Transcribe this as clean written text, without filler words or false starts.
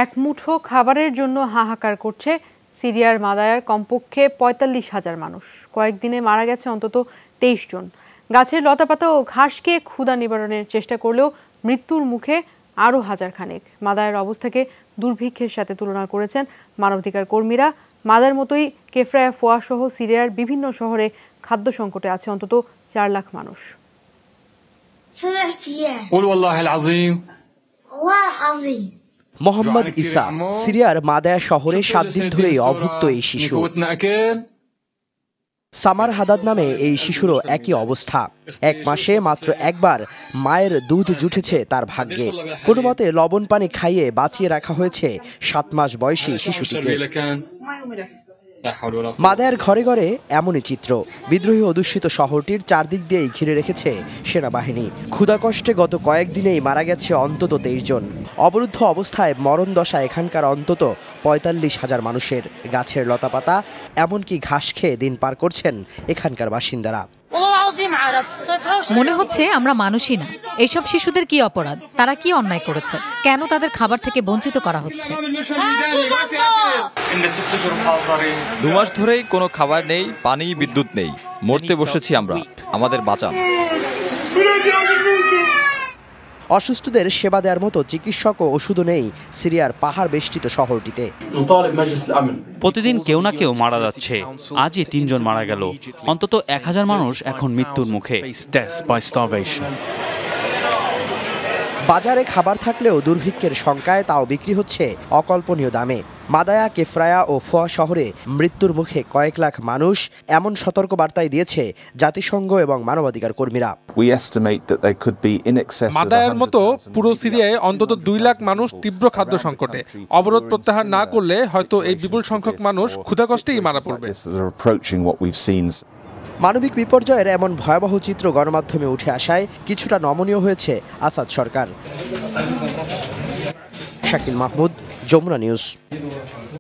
এক মুঠো খাবারের জন্য হাহাকার করছে সিরিয়ার মাদায়ার কমপক্ষে ৪৫,০০০ মানুষ। কয়েকদিনে মারা গেছে অন্তত ২৩ জন। গাছের লতাপাতা ও ঘাস খেয়ে ক্ষুধা নিবারণের চেষ্টা করলেও মৃত্যুর মুখে আরও হাজার খানেক। মাদায়ার অবস্থাকে দুর্ভিক্ষের সাথে তুলনা করেছেন মানবাধিকার কর্মীরা। মাদার মতোই কেফরায়া ফোয়া সহ সিরিয়ার বিভিন্ন শহরে খাদ্য সংকটে আছে অন্তত ৪ লাখ মানুষ। মোহাম্মদ ইসা সিরিয়ার মাদায়া শহরে ৭ দিন ধরেই অভুক্ত এই শিশু। সামার হাদাদ নামে এই শিশুরও একই অবস্থা। ১ মাসে মাত্র একবার মায়ের দুধ জুটেছে তার ভাগ্যে। কোনো মতে লবণ পানি খাইয়ে বাঁচিয়ে রাখা হয়েছে ৭ মাস বয়সী শিশুটিকে। মাদায়ার ঘরে ঘরে এমনই চিত্র। বিদ্রোহী অধ্যুষিত শহরটির চারদিক দিয়েই ঘিরে রেখেছে সেনাবাহিনী। ক্ষুধাকষ্টে গত কয়েকদিনেই মারা গেছে অন্তত ২৩ জন। অবরুদ্ধ অবস্থায় মরণ দশা এখানকার অন্তত ৪৫,০০০ মানুষের। গাছের লতাপাতা এমনকি ঘাস খেয়ে দিন পার করছেন এখানকার বাসিন্দারা। মনে হচ্ছে আমরা মানুষই না। এইসব শিশুদের কি অপরাধ? তারা কি অন্যায় করেছে? কেন তাদের খাবার থেকে বঞ্চিত করা হচ্ছে? ২ মাস ধরেই কোনো খাবার নেই, পানি, বিদ্যুৎ নেই। মরতে বসেছি আমরা, আমাদের বাঁচান। অসুস্থদের সেবা দেওয়ার মতো চিকিৎসক ও ওষুধও নেই সিরিয়ার পাহাড় বেষ্টিত শহরটিতে। প্রতিদিন কেউ না কেউ মারা যাচ্ছে। আজই ৩ জন মারা গেল। অন্তত ১,০০০ মানুষ এখন মৃত্যুর মুখে। বাজারে খাবার থাকলেও দুর্ভিক্ষের শঙ্কায় তাও বিক্রি হচ্ছে অকল্পনীয় দামে। মাদায়া, কেফরায়া ও ফোয়া শহরে মৃত্যুর মুখে কয়েক লাখ মানুষ, এমন সতর্ক বার্তায় দিয়েছে জাতিসংঘ এবং মানবাধিকার কর্মীরা। মাদায়ার মতো পুরো সিরিয়ায় অন্তত ২ লাখ মানুষ তীব্র খাদ্য সংকটে। অবরোধ প্রত্যাহার না করলে হয়তো এই বিপুল সংখ্যক মানুষ ক্ষুধাকষ্টেই মারা পড়বে। মানবিক বিপর্যয়ের এমন ভয়াবহ চিত্র গণমাধ্যমে উঠে আসায় কিছুটা নমনীয় হয়েছে আসাদ সরকার। শাকিল মাহমুদ, যমুনা নিউজ।